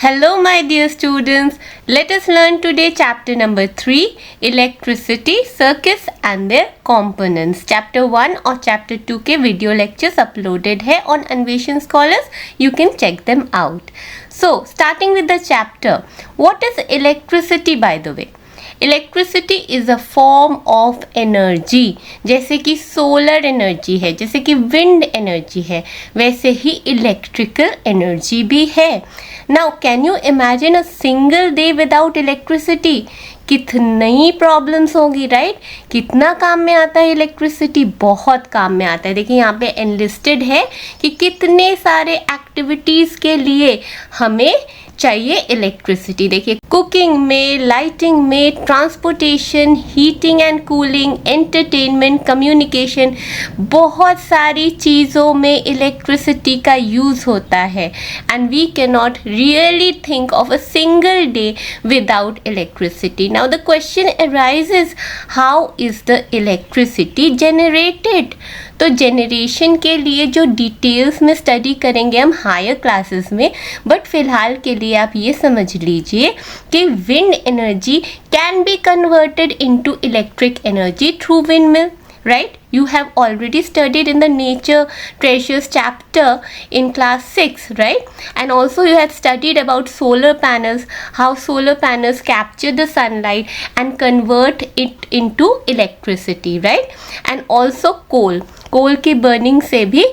Hello my dear students, let us learn today chapter number 3, electricity, circuits and their components. Chapter 1 और chapter 2 के video lectures uploaded है on Anveshan Scholars, you can check them out. So starting with the chapter, what is electricity by the way? Electricity is a form of energy. जैसे कि solar energy है, जैसे कि wind energy है, वैसे ही electrical energy भी है. Now can you imagine a single day without electricity? कितनी प्रॉब्लम्स होगी, राइट? कितना काम में आता है इलेक्ट्रिसिटी? बहुत काम में आता है. देखिए यहाँ पे एनलिस्टेड है कि कितने सारे एक्टिविटीज़ के लिए हमें चाहिए इलेक्ट्रिसिटी. देखिए कुकिंग में, लाइटिंग में, transportation, heating and cooling, entertainment, communication, बहुत सारी चीज़ों में इलेक्ट्रिसिटी का यूज़ होता है. And we can not really think of a single day without electricity. Now the question arises, how is the electricity generated? तो जनरेशन के लिए जो डिटेल्स में स्टडी करेंगे हम हायर क्लासेस में, बट फिलहाल के लिए आप ये समझ लीजिए कि wind energy can be converted into electric energy through wind mill. Right? You have already studied in the Nature Treasures chapter in class 6, right? And also you have studied about solar panels, how solar panels capture the sunlight and convert it into electricity, right? And also कोल की burning से भी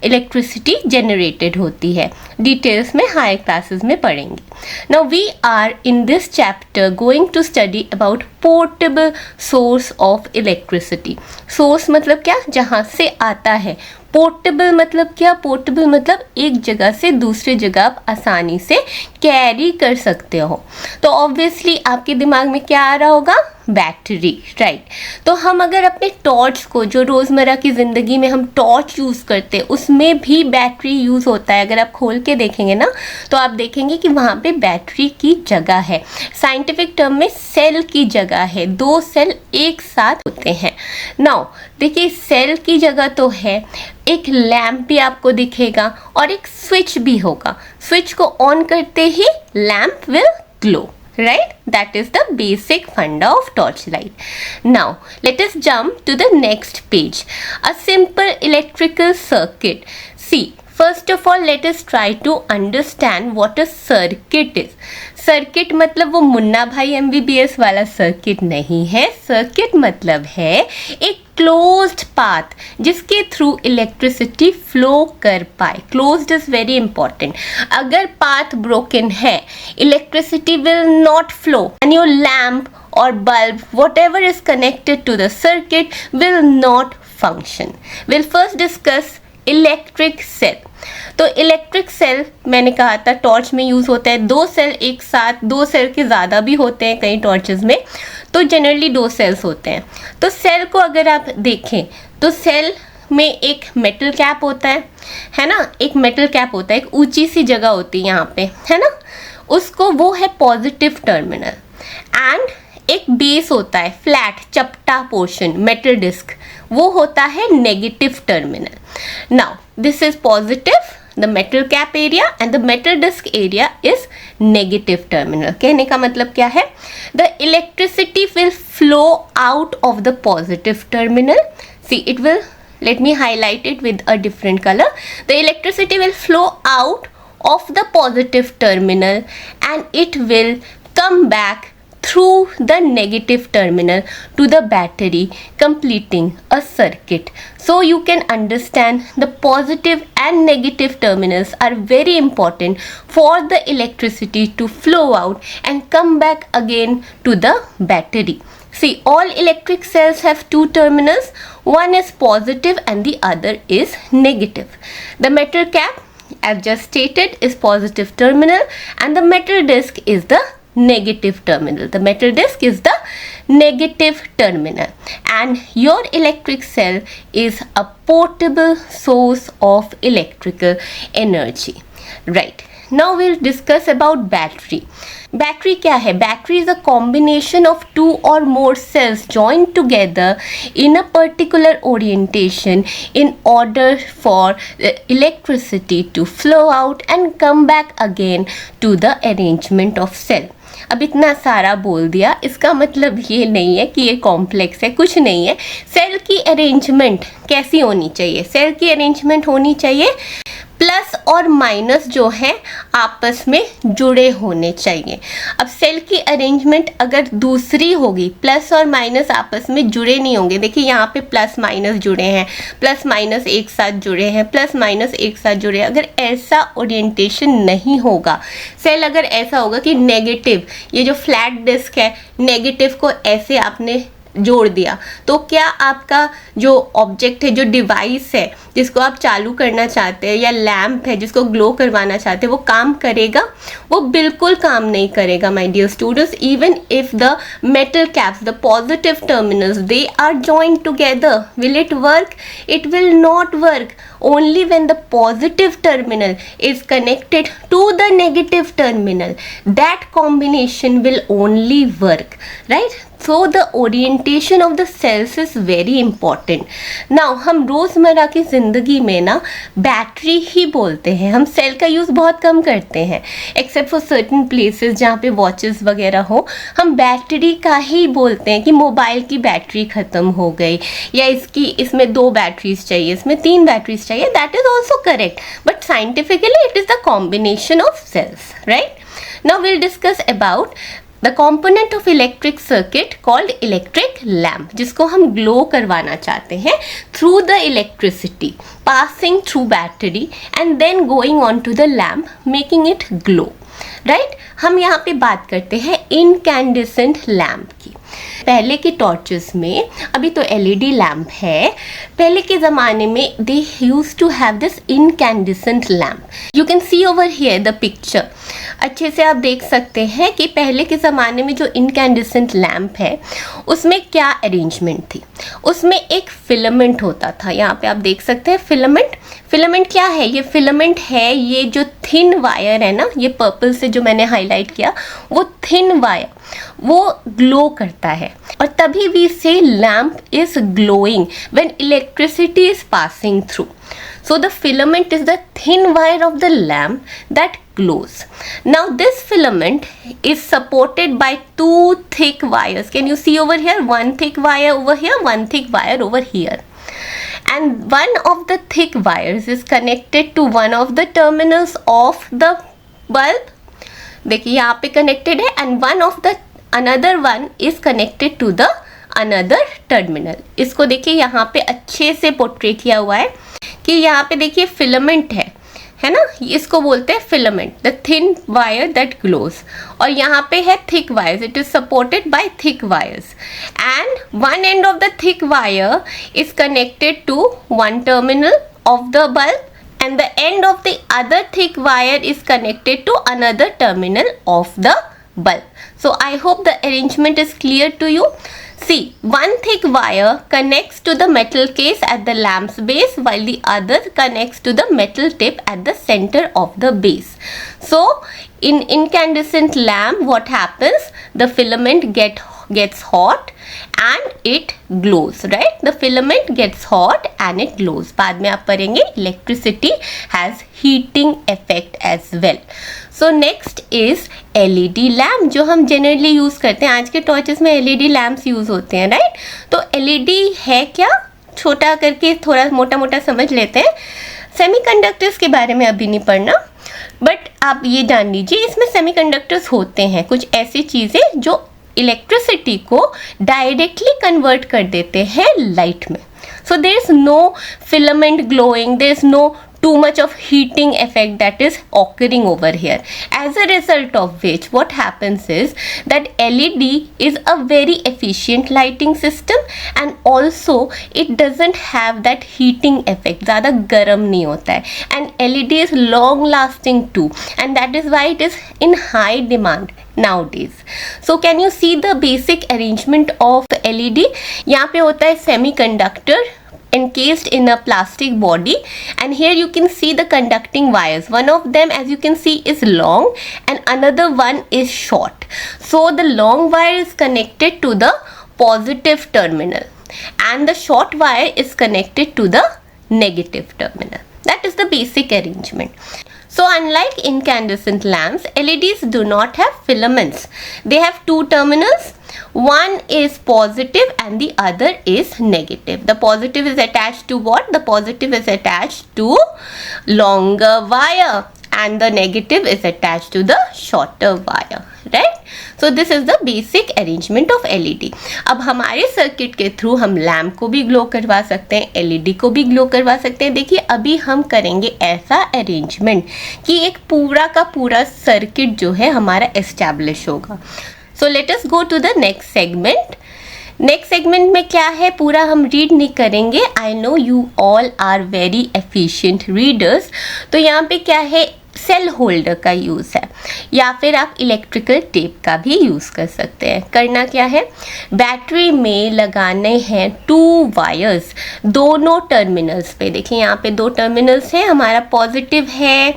electricity generated होती है. Details में higher classes में पढ़ेंगे. Now we are in this chapter going to study about portable source of electricity. Source मतलब क्या? जहाँ से आता है. पोर्टेबल मतलब क्या? पोर्टेबल मतलब एक जगह से दूसरी जगह आप आसानी से कैरी कर सकते हो. तो ऑब्वियसली आपके दिमाग में क्या आ रहा होगा? Battery, right? तो हम अगर अपने टॉर्च को, जो रोज़मर्रा की ज़िंदगी में हम टॉर्च यूज़ करते हैं, उसमें भी बैटरी यूज़ होता है. अगर आप खोल के देखेंगे ना, तो आप देखेंगे कि वहाँ पे बैटरी की जगह है. साइंटिफिक टर्म में सेल की जगह है. 2 सेल एक साथ होते हैं. नाउ देखिए, सेल की जगह तो है, एक लैम्प भी आपको दिखेगा और एक स्विच भी होगा. स्विच को ऑन करते ही lamp will glow, right? That is the basic funda of torchlight. Now let us jump to the next page. A simple electrical circuit. See, first of all let us try to understand what a circuit is. Circuit मतलब वो मुन्ना भाई MBBS वाला circuit नहीं है. Circuit मतलब है एक closed path जिसके थ्रू इलेक्ट्रिसिटी फ्लो कर पाए. Closed is very important. अगर पाथ ब्रोकन है, electricity will not flow and your lamp or bulb, whatever is connected to the circuit, will not function. We'll first discuss electric cell. तो electric cell मैंने कहा था torch में use होता है. 2 cell एक साथ, 2 सेल के ज़्यादा भी होते हैं कई टॉर्चेस में, तो जनरली 2 सेल्स होते हैं. तो सेल को अगर आप देखें तो सेल में एक मेटल कैप होता है ना? एक मेटल कैप होता है, एक ऊंची सी जगह होती है यहाँ पे, है ना? उसको, वो है पॉजिटिव टर्मिनल. एंड एक बेस होता है, फ्लैट चपटा पोर्शन, मेटल डिस्क, वो होता है negative terminal. Now this is positive, the metal cap area, and the metal disc area is negative terminal. कहने का मतलब क्या है? The electricity will flow out of the positive terminal. See it will, let me highlight it with a different color. The electricity will flow out of the positive terminal and it will come back through the negative terminal to the battery, completing a circuit. So you can understand the positive and negative terminals are very important for the electricity to flow out and come back again to the battery. See, all electric cells have 2 terminals. One is positive and the other is negative. The metal cap, as just stated, is positive terminal and the metal disc is the negative terminal. The metal disc is the negative terminal. And your electric cell is a portable source of electrical energy. Right. Now we'll discuss about battery. Battery क्या है? Battery is a combination of 2 or more cells joined together in a particular orientation in order for electricity to flow out and come back again to the arrangement of cell. अब इतना सारा बोल दिया, इसका मतलब ये नहीं है कि ये कॉम्प्लेक्स है, कुछ नहीं है. सेल की अरेंजमेंट कैसी होनी चाहिए? सेल की अरेंजमेंट होनी चाहिए प्लस और माइनस जो है आपस में जुड़े होने चाहिए. अब सेल की अरेंजमेंट अगर दूसरी होगी, प्लस और माइनस आपस में जुड़े नहीं होंगे. देखिए यहाँ पे प्लस माइनस जुड़े हैं, प्लस माइनस एक साथ जुड़े हैं, प्लस माइनस एक साथ जुड़े हैं. अगर ऐसा ओरिएंटेशन नहीं होगा, सेल अगर ऐसा होगा कि नेगेटिव, ये जो फ्लैट डिस्क है, नेगेटिव को ऐसे आपने जोड़ दिया, तो क्या आपका जो ऑब्जेक्ट है, जो डिवाइस है जिसको आप चालू करना चाहते हैं, या लैम्प है जिसको ग्लो करवाना चाहते हैं, वो काम करेगा? वो बिल्कुल काम नहीं करेगा my dear students. Even if the metal caps, the positive terminals, they are joined together, will it work? It will not work. Only when the positive terminal is connected to the negative terminal, that combination will only work, right? So the orientation of the cells is very important. Now हम रोज़मर्रा की ज़िंदगी में ना battery ही बोलते हैं, हम cell का यूज़ बहुत कम करते हैं, एक्सेप्ट फॉर सर्टन प्लेसेस जहाँ पे वॉचेस वगैरह हो, हम बैटरी का ही बोलते हैं कि मोबाइल की बैटरी ख़त्म हो गई, या इसमें 2 बैटरीज चाहिए, इसमें 3 बैटरीज चाहिए. That is also correct, but scientifically it is the combination of cells, right? Now we'll discuss about the component of electric circuit called electric lamp, जिसको हम ग्लो करवाना चाहते हैं through the electricity passing through battery and then going on to the lamp making it glow, right? हम यहाँ पे बात करते हैं इनकैंडेसेंट लैम्प की. पहले के टॉर्चेस में, अभी तो एलईडी लैम्प है, पहले के ज़माने में they use to have this incandescent lamp. You can see over here the picture. अच्छे से आप देख सकते हैं कि पहले के ज़माने में जो इनकैंडेसेंट लैम्प है उसमें क्या अरेंजमेंट थी. उसमें एक फिलामेंट होता था, यहाँ पे आप देख सकते हैं फिलामेंट. फिलामेंट क्या है? ये फिलामेंट है, ये जो थिन वायर है ना, ये पर्पल से जो मैंने हाईलाइट किया, वो थिन वायर वो ग्लो करता है, और तभी वी से lamp is glowing when electricity is passing through. So the filament is the thin wire of the lamp that glows. Now this filament is supported by 2 thick wires. Can you see over here? One thick wire over here, one thick wire over here. And one of the thick wires is connected to one of the terminals of the bulb. देखिए यहाँ पे connected है, and one of the another one is connected to the another terminal. इसको देखिए यहाँ पे अच्छे से पोर्ट्रे किया हुआ है कि यहाँ पे देखिए फिलामेंट है ना, इसको बोलते हैं filament, the thin wire that glows. और यहाँ पे है thick wires, it is supported by thick wires, and one end of the thick wire is connected to one terminal of the bulb, and the end of the other thick wire is connected to another terminal of the bulb. So I hope the arrangement is clear to you. See, one thick wire connects to the metal case at the lamp's base, while the other connects to the metal tip at the center of the base. So in incandescent lamp, what happens? The filament gets hot and it glows, right? The filament gets hot and it glows. बाद में आप पढ़ेंगे electricity has heating effect as well. So next is LED lamp, जो हम generally use करते हैं. आज के टॉर्चेस में LED lamps use होते हैं, right? तो LED है क्या? छोटा करके थोड़ा मोटा मोटा समझ लेते हैं. सेमीकंडक्टर्स के बारे में अभी नहीं पढ़ना, बट आप ये जान लीजिए इसमें सेमीकंडक्टर्स होते हैं, कुछ ऐसी चीज़ें जो इलेक्ट्रिसिटी को डायरेक्टली कन्वर्ट कर देते हैं लाइट में. So there is no filament glowing, there is no too much of heating effect that is occurring over here. As a result of which, what happens is that LED is a very efficient lighting system, and also it doesn't have that heating effect. ज़्यादा गर्म नहीं होता है, and LED is long lasting too, and that is why it is in high demand nowadays. So can you see the basic arrangement of LED? यहाँ पे होता है semiconductor, encased in a plastic body, and here you can see the conducting wires. One of them, as you can see, is long and another one is short. So the long wire is connected to the positive terminal and the short wire is connected to the negative terminal. That is the basic arrangement. So unlike incandescent lamps, LEDs do not have filaments. They have two terminals. One is positive and the other is negative. The positive is attached to what? The positive is attached to longer wire and the negative is attached to the shorter wire, right? So this is the basic arrangement of LED. अब हमारे circuit के through हम lamp को भी glow करवा सकते हैं, LED को भी ग्लो करवा सकते हैं. देखिए अभी हम करेंगे ऐसा अरेंजमेंट कि एक पूरा का पूरा सर्किट जो है हमारा एस्टैब्लिश होगा. So let us go to the next segment. Next segment में क्या है पूरा हम रीड नहीं करेंगे. I know you all are very efficient readers. तो यहाँ पे क्या है, सेल होल्डर का यूज़ है या फिर आप इलेक्ट्रिकल टेप का भी यूज़ कर सकते हैं. करना क्या है, बैटरी में लगाने हैं 2 वायर्स दोनों टर्मिनल्स पे. देखिए यहाँ पे 2 टर्मिनल्स हैं, हमारा पॉजिटिव है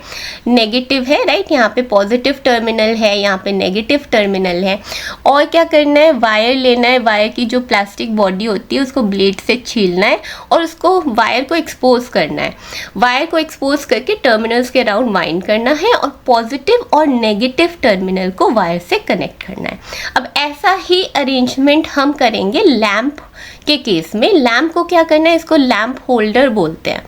नेगेटिव है, राइट. यहाँ पे पॉजिटिव टर्मिनल है, यहाँ पे नेगेटिव टर्मिनल है. और क्या करना है, वायर लेना है, वायर की जो प्लास्टिक बॉडी होती है उसको ब्लेड से छीलना है और उसको वायर को एक्सपोज करना है. वायर को एक्सपोज करके टर्मिनल्स के अराउंड वाइंड करना है और पॉजिटिव और नेगेटिव टर्मिनल को वायर से कनेक्ट करना है. अब ऐसा ही अरेंजमेंट हम करेंगे लैंप के केस में. लैंप को क्या करना है, इसको लैंप होल्डर बोलते हैं.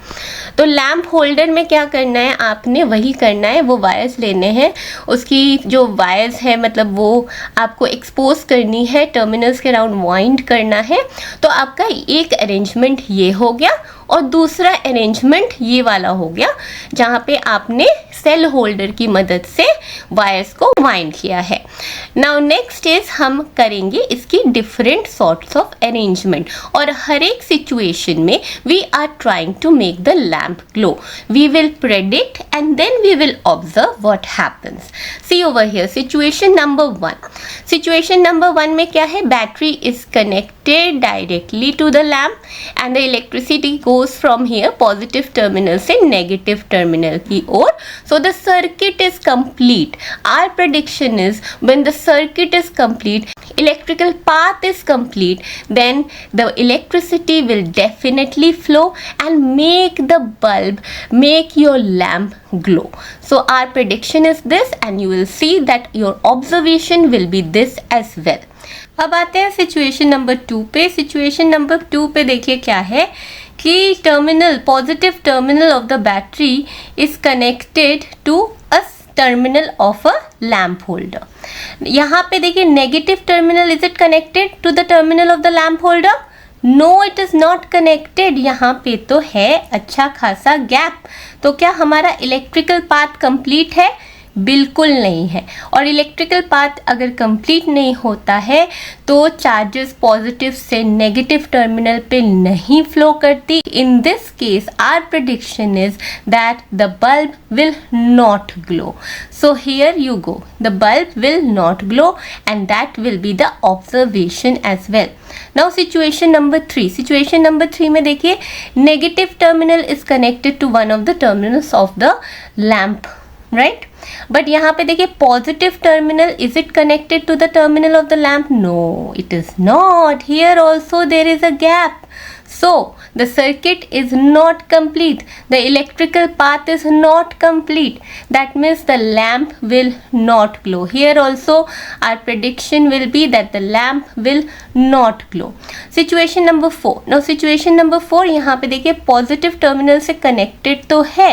तो लैंप होल्डर में क्या करना है, आपने वही करना है, वो वायर्स लेने हैं, उसकी जो वायर्स है मतलब वो आपको एक्सपोज करनी है, टर्मिनल्स के अराउंड वाइंड करना है. तो आपका एक अरेंजमेंट ये हो गया और दूसरा अरेंजमेंट ये वाला हो गया जहाँ पे आपने सेल होल्डर की मदद से वायर्स को वाइंड किया है. नाउ नेक्स्ट इज हम करेंगे इसकी डिफरेंट सॉर्ट्स ऑफ अरेंजमेंट और हर एक सिचुएशन में we are trying to make the lamp glow. We will predict and then we will observe what happens. See over here situation number 1. Situation number 1 में क्या है, battery is connected directly to the lamp and the electricity goes from here positive terminal से negative terminal की ओर. So the circuit is complete. Our prediction is when the circuit is complete, electrical path is complete, then the electricity will definitely flow and make the bulb, make your lamp glow. So our prediction is this and you will see that your observation will be this as well. अब आते हैं situation number 2 पे. Situation number 2 पे देखिए क्या है कि terminal positive terminal of the battery is connected to a terminal of a lamp holder. यहाँ पे देखिए negative terminal, is it connected to the terminal of the lamp holder? No, it is not connected. यहाँ पे तो है अच्छा खासा gap. तो क्या हमारा इलेक्ट्रिकल पाथ कंप्लीट है? बिल्कुल नहीं है. और इलेक्ट्रिकल पाथ अगर कंप्लीट नहीं होता है तो चार्जेस पॉजिटिव से नेगेटिव टर्मिनल पे नहीं फ्लो करती. In this case our prediction is that the bulb will not glow. So here you go, the bulb will not glow and that will be the observation as well. Now situation number 3. Situation number 3 में देखिए negative terminal is connected to one of the terminals of the lamp, right. But यहाँ पे देखिए positive terminal, is it connected to the terminal of the lamp? No, it is not. Here also there is a gap. So the circuit is not complete, the electrical path is not complete. That means the lamp will not glow. Here also our prediction will be that the lamp will not glow. Situation number 4. Now situation number 4, यहाँ पे देखिए positive terminal से connected तो है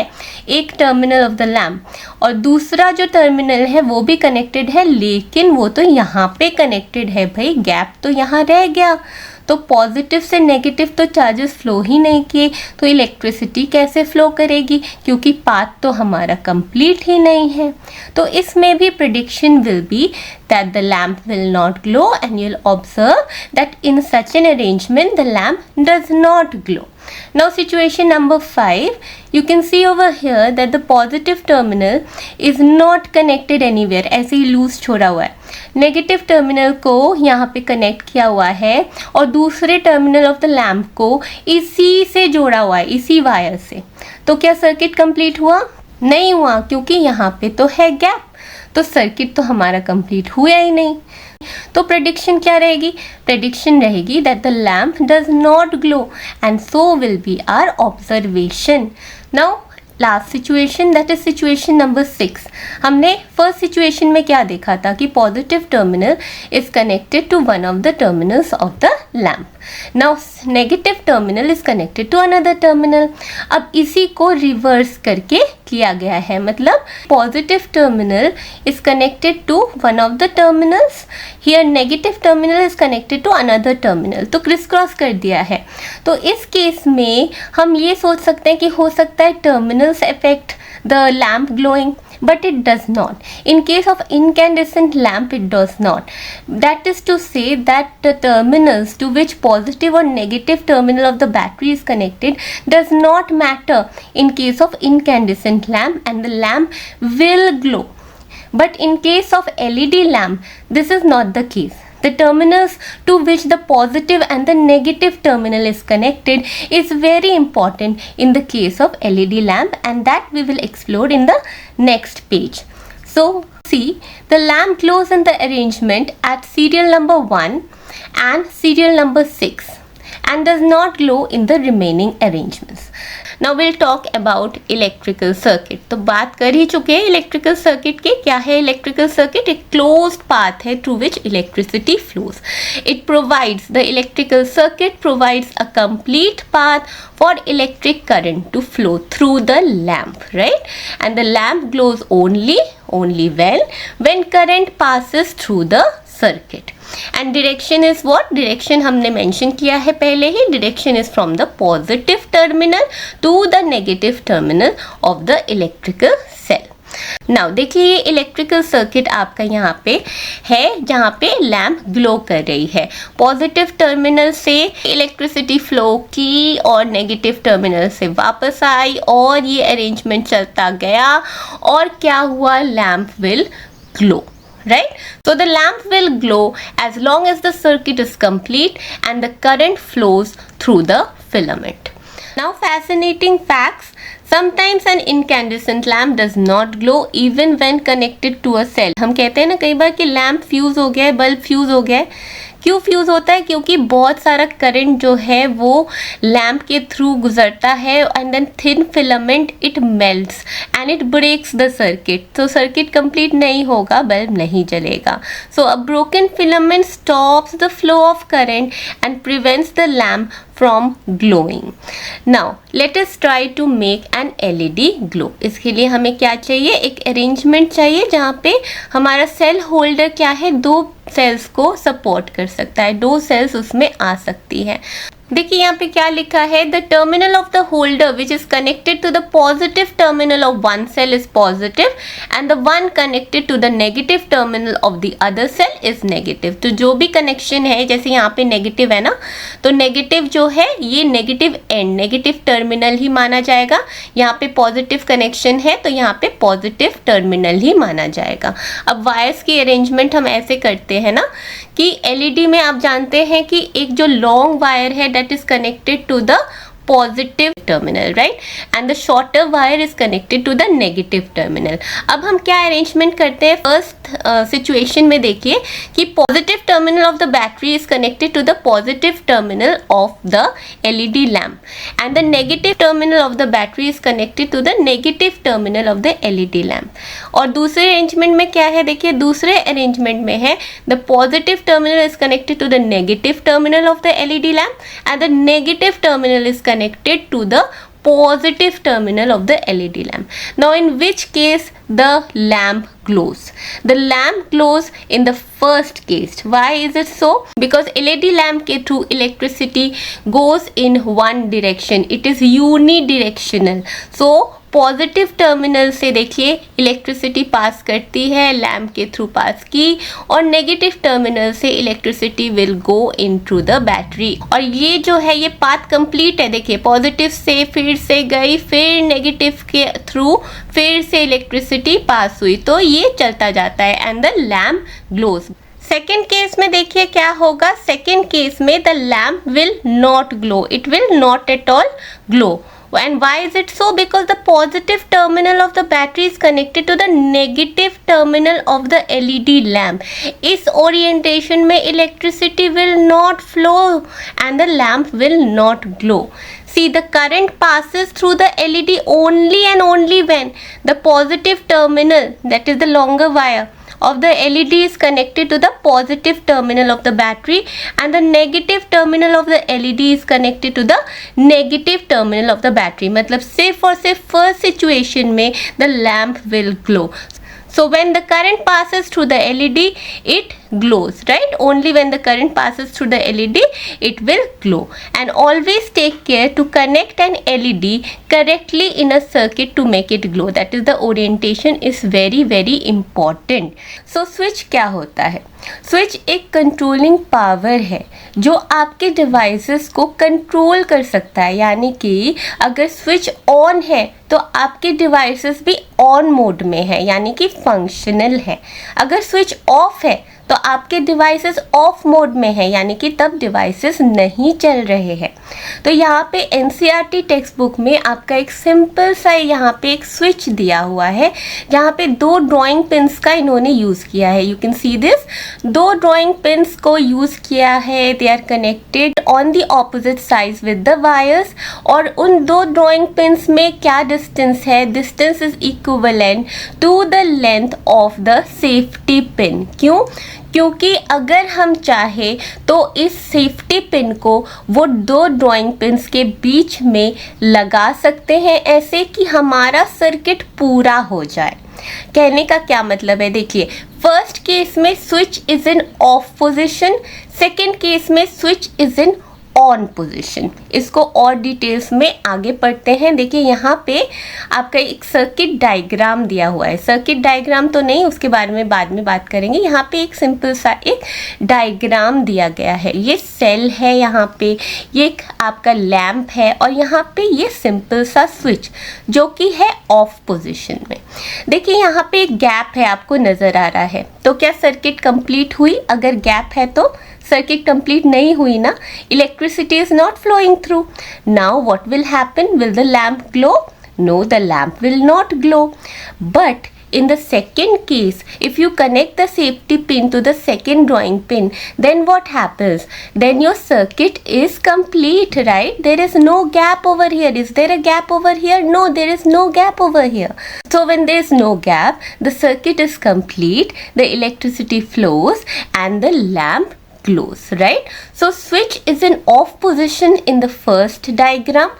एक terminal of the lamp और दूसरा जो टर्मिनल है वो भी कनेक्टेड है, लेकिन वो तो यहाँ पे कनेक्टेड है भाई, गैप तो यहाँ रह गया. तो पॉजिटिव से नेगेटिव तो चार्जेस फ्लो ही नहीं किए, तो इलेक्ट्रिसिटी कैसे फ्लो करेगी क्योंकि पाथ तो हमारा कंप्लीट ही नहीं है. तो इसमें भी prediction will be that the lamp will not glow and you will observe that in such an arrangement the lamp does not glow. Now situation number 5, you can see over here that the positive terminal is not connected anywhere, ऐसे ही loose छोड़ा हुआ है. Negative terminal को यहाँ पे connect किया हुआ है और दूसरे टर्मिनल ऑफ द लैम्प को इसी से जोड़ा हुआ है, इसी वायर से. तो क्या सर्किट कंप्लीट हुआ? नहीं हुआ, क्योंकि यहाँ पे तो है गैप, तो सर्किट तो हमारा कंप्लीट हुआ ही नहीं. तो प्रेडिक्शन क्या रहेगी? प्रेडिक्शन रहेगी that the lamp does not glow and so will be our observation. Now last situation, that is situation number 6. हमने फर्स्ट सिचुएशन में क्या देखा था कि positive terminal is connected to one of the terminals of the lamp. Now negative terminal is connected to another terminal. अब इसी को reverse करके किया गया है, मतलब positive terminal is connected to one of the terminals, here negative terminal is connected to another terminal. तो criss cross कर दिया है. तो इस केस में हम ये सोच सकते हैं कि हो सकता है terminals affect the lamp glowing, but it does not. In case of incandescent lamp, it does not. That is to say that the terminals to which positive or negative terminal of the battery is connected does not matter in case of incandescent lamp, and the lamp will glow. But in case of LED lamp, this is not the case. The terminals to which the positive and the negative terminal is connected is very important in the case of LED lamp, and that we will explore in the next page. So see, the lamp glows in the arrangement at serial number 1 and serial number 6 and does not glow in the remaining arrangements. Now we'll talk about electrical circuit. तो बात कर ही चुके हैं electrical circuit के. क्या है electrical circuit? एक closed path है through which electricity flows. It provides, the electrical circuit provides a complete path for electric current to flow through the lamp, right? And the lamp glows only when current passes through the circuit. And direction is what? Direction हमने mention किया है पहले ही. Direction is from the positive terminal to the negative terminal of the electrical cell. Now देखिए, ये electrical circuit आपका यहाँ पे है जहाँ पे लैम्प ग्लो कर रही है. पॉजिटिव टर्मिनल से इलेक्ट्रिसिटी फ्लो की और नेगेटिव टर्मिनल से वापस आई और ये अरेंजमेंट चलता गया और क्या हुआ? Lamp will glow. Right? So the lamp will glow as long as the circuit is complete and the current flows through the filament. Now fascinating facts. Sometimes an incandescent lamp does not glow even when connected to a cell. हम कहते हैं ना कई बार कि lamp fuse हो गया है, bulb fuse हो गया है. क्यों फ्यूज होता है? क्योंकि बहुत सारा करंट जो है वो लैम्प के थ्रू गुजरता है and then thin filament it melts and it breaks the circuit. तो सर्किट कंप्लीट नहीं होगा, बल्ब नहीं जलेगा. So a broken filament stops the flow of current and prevents the lamp from glowing. Now let us try to make an LED glow. इसके लिए हमें क्या चाहिए? एक अरेंजमेंट चाहिए जहाँ पे हमारा सेल होल्डर क्या है, 2 सेल्स को सपोर्ट कर सकता है, 2 सेल्स उसमें आ सकती है. देखिए यहाँ पे क्या लिखा है, the terminal of the holder which is connected to the positive terminal of one cell is positive and the one connected to the negative terminal of the other cell is negative. तो जो भी connection है, जैसे यहाँ पे negative है ना, तो नेगेटिव जो है ये नेगेटिव एंड, नेगेटिव टर्मिनल ही माना जाएगा. यहाँ पे पॉजिटिव कनेक्शन है तो यहाँ पे पॉजिटिव टर्मिनल ही माना जाएगा. अब वायर्स की अरेंजमेंट हम ऐसे करते हैं ना कि एलईडी में आप जानते हैं कि एक जो लॉन्ग वायर है that is connected to the positive terminal, right? And the shorter wire is connected to the negative terminal. अब हम क्या अरेंजमेंट करते हैं? फर्स्ट सिचुएशन में देखिए कि positive terminal of the battery is connected to the positive terminal of the LED lamp and the negative terminal of the battery is connected to the negative terminal of the LED lamp. और दूसरे arrangement में क्या है? देखिए दूसरे arrangement में है the positive terminal is connected to the negative terminal of the LED lamp and the negative terminal is connected to the positive terminal of the LED lamp. Now in which case the lamp glows? The lamp glows in the first case. Why is it so? Because LED lamp के through electricity goes in one direction. It is unidirectional. So positive terminal से देखिए electricity pass करती है, lamp के through pass की, और negative terminal से electricity will go into the battery. और ये जो है ये पाथ कंप्लीट है, देखिए पॉजिटिव से फिर से गई, फिर नेगेटिव के थ्रू फिर से इलेक्ट्रिसिटी पास हुई, तो ये चलता जाता है and the lamp glows. Second case में देखिए क्या होगा, सेकेंड केस में the lamp will not glow, it will not at all glow. And why is it so? Because the positive terminal of the battery is connected to the negative terminal of the LED lamp. इस orientation में electricity will not flow and the lamp will not glow. See, the current passes through the LED only and only when the positive terminal, that is the longer wire of the LED, is connected to the positive terminal of the battery and the negative terminal of the LED is connected to the negative terminal of the battery. मतलब सिर्फ और सिर्फ first situation में the lamp will glow. So when the current passes through the LED, it glows, right? Only when the current passes through the LED, it will glow. And always take care to connect an LED correctly in a circuit to make it glow. That is, the orientation is very very important. So switch क्या होता है? Switch एक controlling power है जो आपके devices को control कर सकता है, यानी कि अगर स्विच ऑन है तो आपके डिवाइसेस भी ऑन मोड में है, यानी कि फंक्शनल है। अगर स्विच ऑफ है तो आपके डिवाइसेस ऑफ मोड में है, यानी कि तब डिवाइसेस नहीं चल रहे हैं। तो यहाँ पे एनसीईआरटी टेक्स्ट बुक में आपका एक सिंपल सा यहाँ पे एक स्विच दिया हुआ है, जहाँ पे दो ड्राइंग पिन्स का इन्होंने यूज़ किया है। यू कैन सी दिस, दो ड्राइंग पिन्स को यूज़ किया है, they are connected on the opposite sides with the wires. और उन दो ड्राइंग पिन्स में क्या डिस्टेंस है, distance is equivalent to the length of the safety pin. क्यों? क्योंकि अगर हम चाहे तो इस सेफ्टी पिन को वो दो ड्राइंग पिन्स के बीच में लगा सकते हैं, ऐसे कि हमारा सर्किट पूरा हो जाए। कहने का क्या मतलब है, देखिए फर्स्ट केस में switch is in off position, second case में switch is in on position. इसको और डिटेल्स में आगे पढ़ते हैं। देखिए यहाँ पे आपका एक सर्किट डायग्राम दिया हुआ है, सर्किट डायग्राम तो नहीं, उसके बारे में बाद में बात करेंगे। यहाँ पे एक सिंपल सा एक डायग्राम दिया गया है, ये सेल है, यहाँ पे ये एक आपका लैम्प है, और यहाँ पे ये सिंपल सा स्विच जो कि है ऑफ पोजीशन में। देखिए यहाँ पे एक गैप है, आपको नजर आ रहा है, तो क्या सर्किट कंप्लीट हुई? अगर गैप है तो सर्किट कंप्लीट नहीं हुई ना, electricity is not flowing through. Now what will happen, will the lamp glow? No, the lamp will not glow. But in the second case, if you connect the safety pin to the second drawing pin, then what happens? Then your circuit is complete, right? There is no gap over here. Is there a gap over here? No, there is no gap over here. So when there is no gap, the circuit is complete, the electricity flows and the lamp glows, right? So switch is in off position in the first diagram,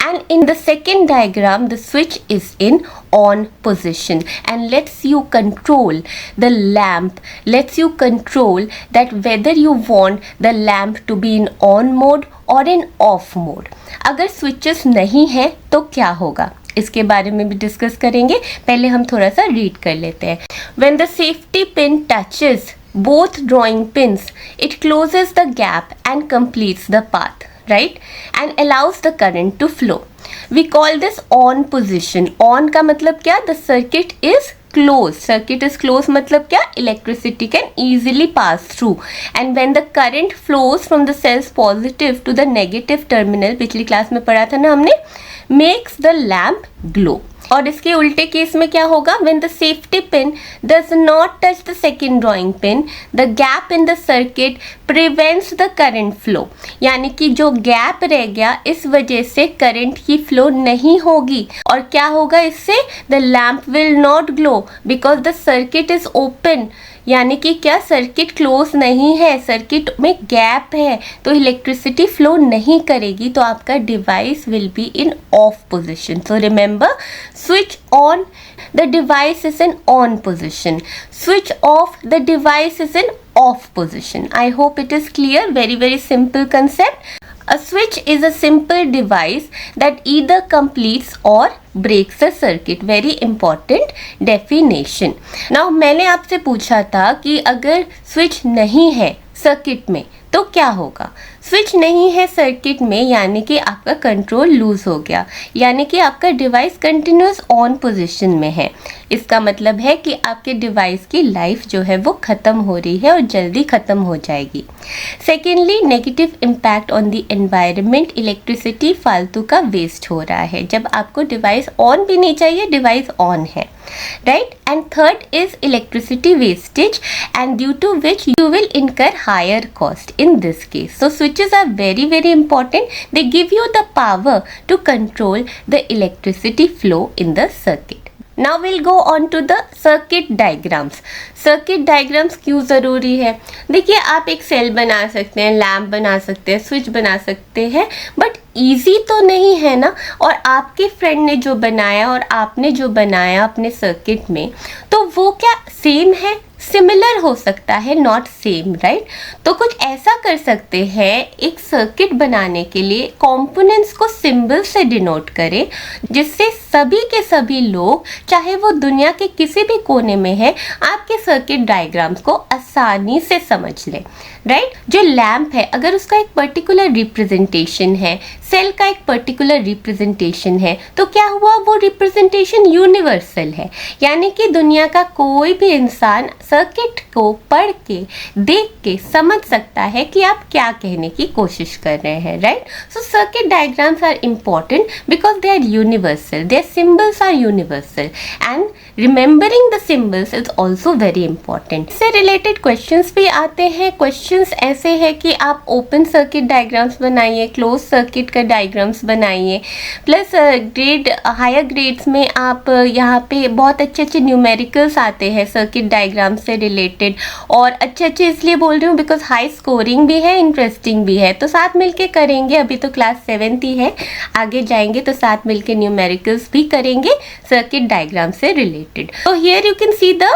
and in the second diagram the switch is in on position, and lets you control the lamp, lets you control that whether you want the lamp to be in on mode or in off mode. अगर switches नहीं है तो क्या होगा, इसके बारे में भी डिस्कस करेंगे। पहले हम थोड़ा सा रीड कर लेते हैं। When the safety pin touches both drawing pins, it closes the gap and completes the path, right? And allows the current to flow. We call this on position. On का मतलब क्या? The circuit is closed. Circuit is closed मतलब क्या? Electricity can easily pass through. And when the current flows from the cells positive to the negative terminal, पिछली class में पढ़ा था ना हमने, makes the lamp glow. और इसके उल्टे केस में क्या होगा? When the safety pin does not touch the second drawing pin, the gap in the circuit prevents the current flow. यानी कि जो गैप रह गया इस वजह से करंट की फ्लो नहीं होगी, और क्या होगा इससे? The lamp will not glow because the circuit is open. यानी कि क्या, सर्किट क्लोज नहीं है, सर्किट में गैप है, तो इलेक्ट्रिसिटी फ्लो नहीं करेगी, तो आपका device will be in off position. So remember, switch on, the device is in on position. Switch off, the device is in off position. I hope it is clear. Very very simple concept. A switch is a simple device that either completes or breaks a circuit. Very important definition. Now मैंने आपसे पूछा था कि अगर switch नहीं है circuit में तो क्या होगा। स्विच नहीं है सर्किट में यानी कि आपका कंट्रोल लूज हो गया, यानी कि आपका डिवाइस कंटिन्यूस ऑन पोजीशन में है। इसका मतलब है कि आपके डिवाइस की लाइफ जो है वो ख़त्म हो रही है और जल्दी ख़त्म हो जाएगी। Secondly, negative impact on the environment, electricity फालतू का वेस्ट हो रहा है। जब आपको डिवाइस ऑन भी नहीं चाहिए, डिवाइस ऑन है, right? And third is electricity wastage, and due to which you will incur higher cost in this case. So switches are very, very important. They give you the power to control the electricity flow in the circuit. Now we'll go on to the circuit diagrams. Circuit diagrams क्यों ज़रूरी है? देखिए, आप एक cell बना सकते हैं, lamp बना सकते हैं, स्विच बना सकते हैं, बट ईजी तो नहीं है ना। और आपके फ्रेंड ने जो बनाया और आपने जो बनाया अपने सर्किट में, तो वो क्या सेम है? सिमिलर हो सकता है, नॉट सेम, राइट? तो कुछ ऐसा कर सकते हैं, एक सर्किट बनाने के लिए कंपोनेंट्स को सिंबल से डिनोट करें, जिससे सभी के सभी लोग, चाहे वो दुनिया के किसी भी कोने में है, आपके सर्किट डायग्राम्स को आसानी से समझ लें, राइट? जो लैम्प है, अगर उसका एक पर्टिकुलर रिप्रेजेंटेशन है, सेल का एक पर्टिकुलर रिप्रेजेंटेशन है, तो क्या हुआ? वो रिप्रेजेंटेशन यूनिवर्सल है, यानी कि दुनिया का कोई भी इंसान सर्किट को पढ़ के, देख के समझ सकता है कि आप क्या कहने की कोशिश कर रहे हैं, right? So circuit diagrams are important because they are universal, their symbols are universal, and remembering the symbols is also very important. इससे रिलेटेड क्वेश्चंस भी आते हैं। क्वेश्चंस ऐसे हैं कि आप ओपन सर्किट डायग्राम्स बनाइए, क्लोज सर्किट का डायग्राम्स बनाइए, प्लस ग्रेड हायर ग्रेड्स में आप यहाँ पे बहुत अच्छे अच्छे न्यूमेरिकल्स आते हैं सर्किट डायग्राम से रिलेटेड, और अच्छे अच्छे इसलिए बोल रही हूँ बिकॉज हाई स्कोरिंग भी है, इंटरेस्टिंग भी है। तो साथ मिलके करेंगे, अभी तो क्लास 7th ही है, आगे जाएंगे तो साथ मिलके न्यूमेरिकल्स भी करेंगे सर्किट डायग्राम से रिलेटेड। तो here you can see the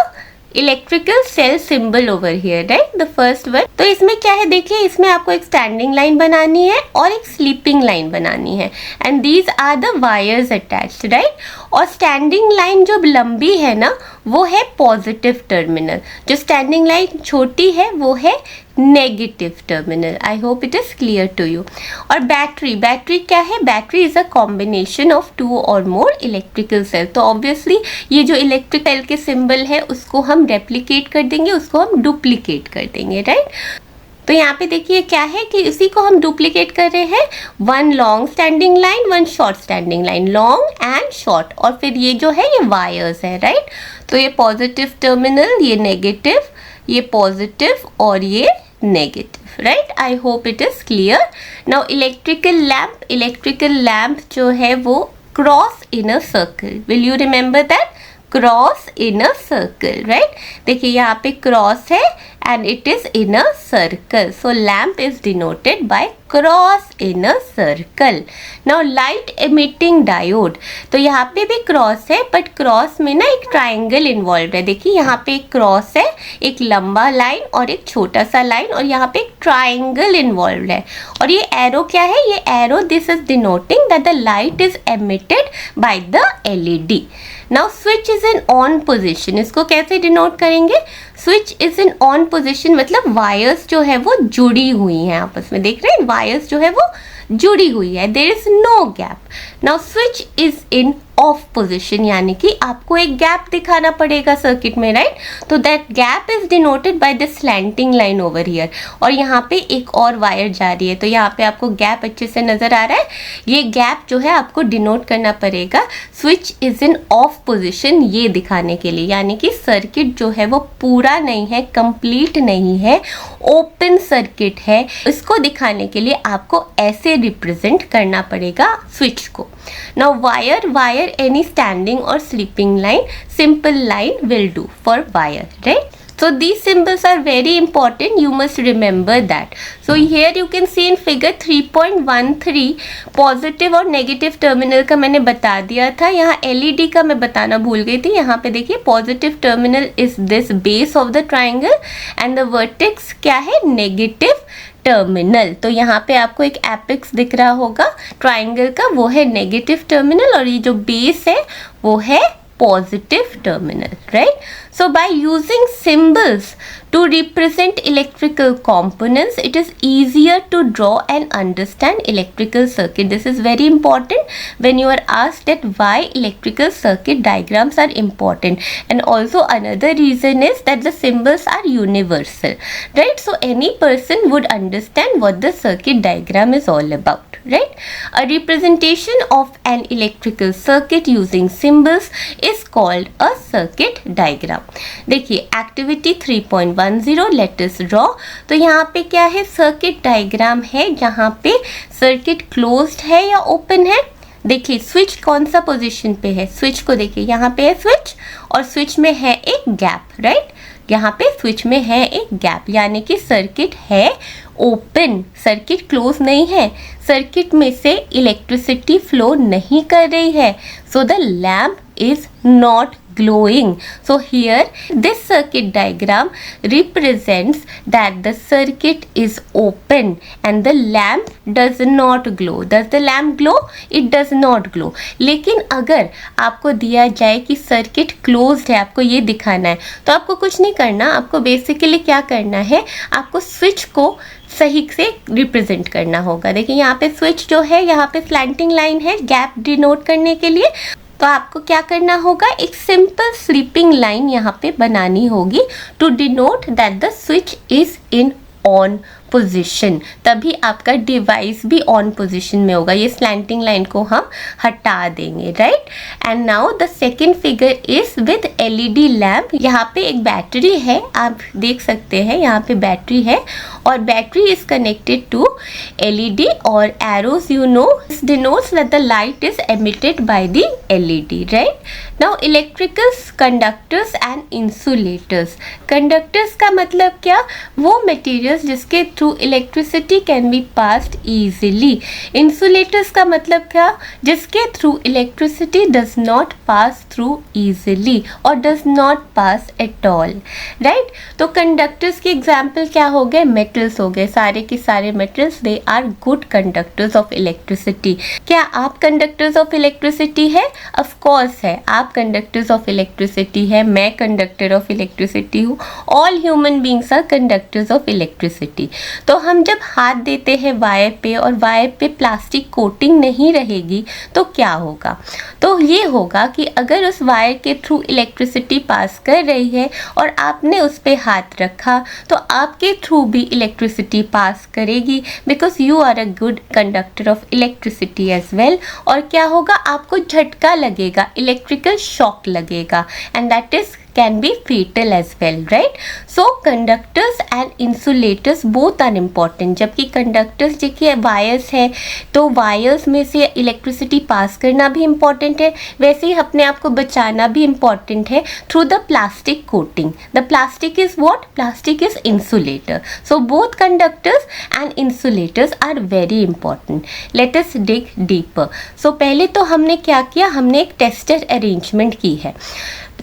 electrical cell symbol over here, right? The first one. तो इसमें क्या है, देखिए, इसमें आपको एक स्टैंडिंग लाइन बनानी है और एक स्लीपिंग लाइन बनानी है, and these are the wires attached, right? और स्टैंडिंग लाइन जो लंबी है ना, वो है पॉजिटिव टर्मिनल, जो स्टैंडिंग लाइन छोटी है वो है negative terminal. I hope it is clear to you. और बैटरी, बैटरी क्या है? Battery is a combination of 2 or more electrical cell. तो ऑब्वियसली ये जो इलेक्ट्रिक सेल के सिंबल है उसको हम रेप्लिकेट कर देंगे, उसको हम डुप्लीकेट कर देंगे, राइट? तो यहाँ पे देखिए क्या है कि इसी को हम डुप्लीकेट कर रहे हैं, 1 long standing line, 1 short standing line, long and short, और फिर ये जो है ये वायर्स है, राइट? तो ये पॉजिटिव टर्मिनल, ये नेगेटिव, ये पॉजिटिव और ये negative, right? I hope it is clear. Now electrical lamp जो है वो cross in a circle, will you remember that? Cross in a circle, right? देखिए यहाँ पे क्रॉस है and it is in a circle, so lamp is denoted by cross in a circle. Now light emitting diode, तो यहाँ पे भी cross है, but cross में ना एक ट्राइंगल इन्वॉल्व है। देखिए यहाँ पे एक क्रॉस है, एक लंबा लाइन और एक छोटा सा लाइन, और यहाँ पे एक ट्राइंगल इन्वॉल्व है। और ये एरो क्या है? ये arrow, this is denoting that the light is emitted by the LED. Now switch is in on position, इसको कैसे डिनोट करेंगे? Switch is in on position मतलब वायर्स जो है वो जुड़ी हुई हैं आपस में, देख रहे हैं? वायर्स जो है वो जुड़ी हुई है, there is no gap. Now switch is in off position, यानी कि आपको एक गैप दिखाना पड़ेगा सर्किट में, राइट? तो that gap is denoted by the slanting line over here, और यहाँ पे एक और वायर जा रही है, तो यहाँ पे आपको गैप अच्छे से नजर आ रहा है। ये गैप जो है आपको डिनोट करना पड़ेगा switch is in off position, ये दिखाने के लिए, यानी कि सर्किट जो है वो पूरा नहीं है, कंप्लीट नहीं है, ओपन सर्किट है। इसको दिखाने के लिए आपको ऐसे रिप्रेजेंट करना पड़ेगा स्विच को। Now wire, any standing or sleeping line, simple line will do for wire, right? So these symbols are very important, you must remember that. So here you can see in figure 3.13 positive और negative terminal का मैंने बता दिया था. यहाँ LED का मैं बताना भूल गई थी. यहाँ पे देखिए positive terminal is this base of the triangle and the vertex क्या है, नेगेटिव टर्मिनल. तो यहाँ पे आपको एक एपेक्स दिख रहा होगा ट्राइंगल का, वो है नेगेटिव टर्मिनल और ये जो बेस है वो है positive terminal, right? So by using symbols to represent electrical components, it is easier to draw and understand electrical circuit. This is very important when you are asked that why electrical circuit diagrams are important. And also another reason is that the symbols are universal, right? So any person would understand what the circuit diagram is all about. Right? A representation of an electrical circuit using symbols is called a circuit diagram. देखिए activity 3.10 let us draw. तो यहाँ पे क्या है, circuit diagram है जहाँ पे circuit closed है या ओपन है. देखिए स्विच कौन सा पोजीशन पे है, स्विच को देखिए यहाँ पे है स्विच और स्विच में है एक गैप, राइट? यहाँ पे स्विच में है एक गैप, यानी कि सर्किट है ओपन, सर्किट क्लोज नहीं है. सर्किट में से इलेक्ट्रिसिटी फ्लो नहीं कर रही है, so the lamp is not glowing. So here this circuit diagram represents that the circuit is open and the lamp does not glow. Does the lamp glow? It does not glow. लेकिन अगर आपको दिया जाए कि circuit closed है, आपको ये दिखाना है, तो आपको कुछ नहीं करना. आपको बेसिकली क्या करना है, आपको स्विच को सही से रिप्रेजेंट करना होगा. देखिए यहाँ पे स्विच जो है, यहाँ पे स्लैंटिंग लाइन है गैप डिनोट करने के लिए. तो आपको क्या करना होगा, एक सिंपल स्लीपिंग लाइन यहाँ पे बनानी होगी to denote that the switch is in on position. तभी आपका डिवाइस भी ऑन पोजीशन में होगा. ये स्लैंटिंग लाइन को हम हटा देंगे, right? And now the second figure is with LED lamp. यहाँ पे एक बैटरी है, आप देख सकते हैं यहाँ पे बैटरी है और battery is connected to LED और arrows you know denotes that the light is emitted by the LED, right? Now electrical conductors and insulators. Conductors का मतलब क्या, वो materials जिसके through electricity can be passed easily. Insulators का मतलब क्या, जिसके through electricity does not pass through easily और does not pass at all, right? तो कंडक्टर्स के एग्जाम्पल क्या हो गए, मेटल्स हो गए. सारे के सारे metals they are good conductors of electricity. क्या आप कंडक्टर्स ऑफ इलेक्ट्रिसिटी है? ऑफ कोर्स है, आप कंडक्टर्स ऑफ इलेक्ट्रिसिटी है, मैं कंडक्टर ऑफ इलेक्ट्रिसिटी हूँ. All human beings are conductors of electricity. तो हम जब हाथ देते हैं वायर पे और वायर पे प्लास्टिक कोटिंग नहीं रहेगी तो क्या होगा, तो ये होगा कि अगर उस वायर के थ्रू इलेक्ट्रिसिटी पास कर रही है और आपने उस पे हाथ रखा तो आपके थ्रू भी इलेक्ट्रिसिटी पास करेगी, because you are a good conductor of electricity as well. और क्या होगा, आपको झटका लगेगा, इलेक्ट्रिकल शॉक लगेगा, and that is can be fatal as well, right? So conductors and insulators both are important. जबकि कंडक्टर्स देखिए वायर्स है, तो वायर्स में से इलेक्ट्रिसिटी पास करना भी इम्पॉर्टेंट है, वैसे ही अपने आप को बचाना भी इम्पॉर्टेंट है through the plastic coating. The plastic is what, plastic is insulator. So both conductors and insulators are very important. Let us dig deeper. So पहले तो हमने क्या किया, हमने एक टेस्टर अरेंजमेंट की है.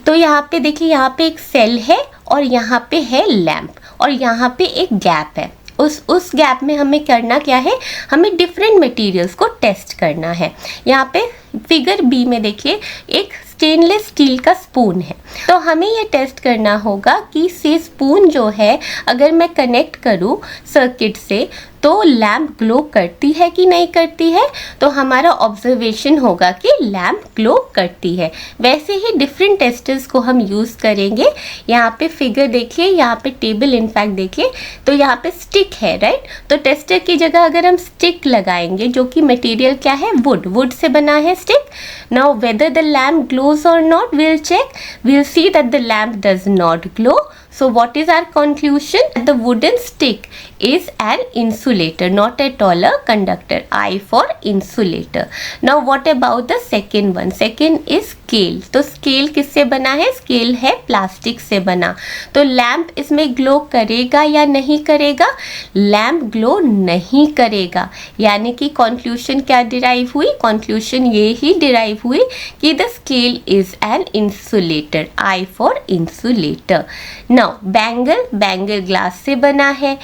तो यहाँ पे देखिए, यहाँ पे एक सेल है और यहाँ पे है लैम्प और यहाँ पे एक गैप है. उस गैप में हमें करना क्या है, हमें डिफरेंट मटेरियल्स को टेस्ट करना है. यहाँ पे फिगर बी में देखिए एक स्टेनलेस स्टील का स्पून है. तो हमें ये टेस्ट करना होगा कि से स्पून जो है अगर मैं कनेक्ट करूँ सर्किट से तो लैम्प ग्लो करती है कि नहीं करती है. तो हमारा ऑब्जर्वेशन होगा कि लैम्प ग्लो करती है. वैसे ही डिफरेंट टेस्टर्स को हम यूज़ करेंगे. यहाँ पे फिगर देखिए, यहाँ पे टेबल इनफैक्ट देखिए, तो यहाँ पे स्टिक है, राइट? तो टेस्टर की जगह अगर हम स्टिक लगाएंगे, जो कि मटेरियल क्या है, वुड से बना है stick. Now whether the lamp glows or not, we'll check, we'll see that the lamp does not glow. So what is our conclusion? The wooden stick is an insulator, not at all a conductor. I for insulator. Now what about the second one? Second is scale. तो scale किससे बना है? scale है plastic से बना. तो lamp इसमें glow करेगा या नहीं करेगा? लैम्प ग्लो नहीं करेगा. यानी कि कंक्लूजन क्या डिराइव हुई? कंक्लूजन ये ही डिराइव हुई कि the scale is an insulator. I for insulator. Now bangle, bangle glass से बना है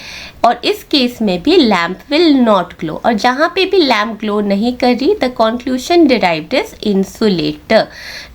और इस केस में भी लैम्प विल नॉट ग्लो. और जहाँ पे भी लैम्प ग्लो नहीं कर रही, the conclusion derived is insulator.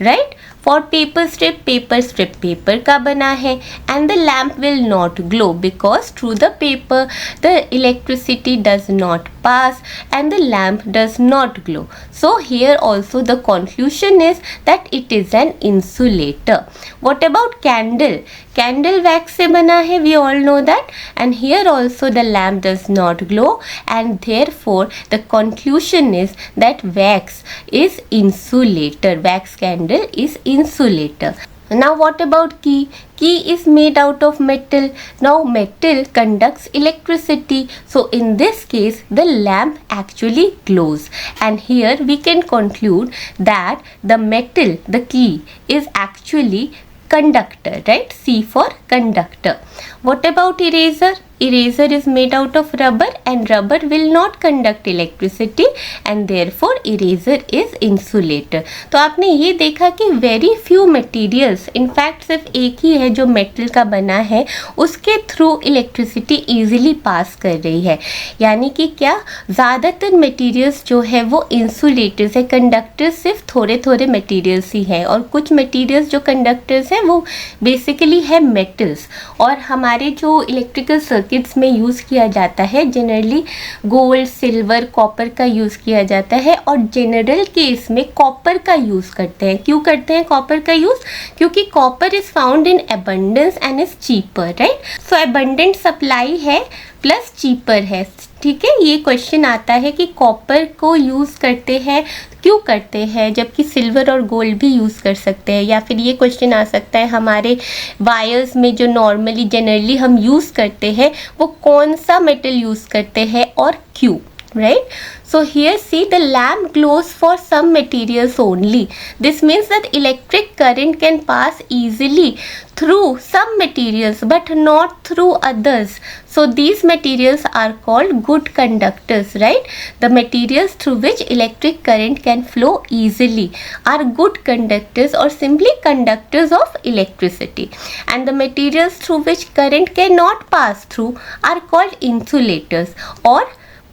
Right. For paper strip, paper strip paper का बना है and the lamp will not glow because through the paper the electricity does not pass and the lamp does not glow. So here also the conclusion is that it is an insulator. What about candle? Candle wax से बना है, we all know that, and here also the lamp does not glow and therefore the conclusion is that wax is insulator. Wax candle is insulator. Now what about key? Key is made out of metal. Now metal conducts electricity. So in this case the lamp actually glows. And here we can conclude that the metal, the key, is actually conductor, right? C for conductor. What about eraser? Eraser is made out of rubber and rubber will not conduct electricity and therefore eraser is insulator. तो आपने ये देखा कि very few materials, in fact सिर्फ एक ही है जो metal का बना है, उसके through electricity easily pass कर रही है. यानी कि क्या, ज़्यादातर materials जो है वो insulators है, conductors सिर्फ थोड़े थोड़े materials ही है और कुछ materials जो conductors हैं वो basically है metals. और हमारे जो electrical सर्किट्स में यूज़ किया जाता है जनरली गोल्ड, सिल्वर, कॉपर का यूज़ किया जाता है और जनरल केस में कॉपर का यूज़ करते हैं. क्यों करते हैं कॉपर का यूज़? क्योंकि copper is found in abundance and is cheaper. Right. So abundant supply है प्लस चीपर है. ठीक है. ये क्वेश्चन आता है कि कॉपर को यूज़ करते हैं, क्यों करते हैं, जबकि सिल्वर और गोल्ड भी यूज़ कर सकते हैं. या फिर ये क्वेश्चन आ सकता है हमारे वायर्स में जो नॉर्मली जनरली हम यूज़ करते हैं वो कौन सा मेटल यूज़ करते हैं और क्यों. Right. So here see the lamp glows for some materials only. This means that electric current can pass easily through some materials but not through others. So these materials are called good conductors, right? The materials through which electric current can flow easily are good conductors or simply conductors of electricity. And the materials through which current cannot pass through are called insulators or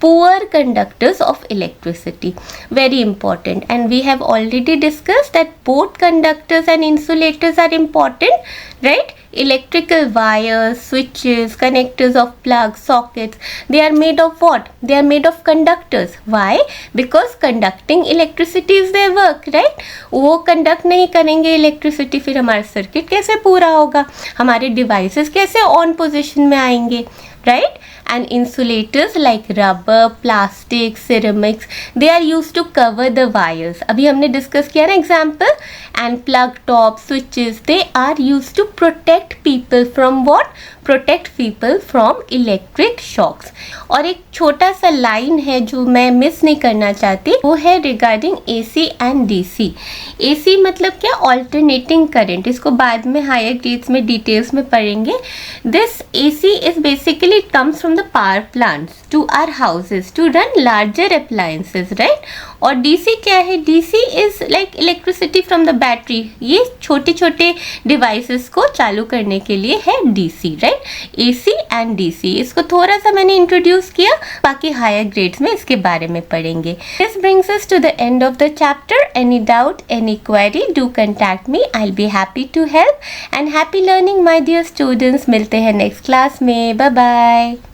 poor conductors of electricity. Very important. And we have already discussed that both conductors and insulators are important, right? Electrical wires, switches, connectors of plugs, sockets, they are made of what? They are made of conductors. Why? Because conducting electricity is their work, right? वो conduct नहीं करेंगे electricity, फिर हमारा circuit कैसे पूरा होगा, हमारे devices कैसे on position में आएंगे, right? And insulators like rubber, plastic, ceramics, they are used to cover the wires. अभी हमने discuss किया ना example. And plug top, switches, they are used to protect people from what? Protect people from electric shocks. और एक छोटा सा line है जो मैं मिस नहीं करना चाहती, वो है regarding AC and DC. AC मतलब क्या? Alternating current. इसको बाद में higher grades में details में पढ़ेंगे. This AC is basically it comes from the power plants to our houses to run larger appliances, right? और DC क्या है? DC is like electricity from the battery. ये छोटे छोटे devices को चालू करने के लिए है DC, right? AC and DC. इसको थोड़ा सा मैंने introduce किया, बाकी higher grades में इसके बारे में पढ़ेंगे. This brings us to the end of the chapter. Any doubt, any query, do contact me. I'll be happy to help and happy learning my dear students. मिलते हैं next class में. Bye bye.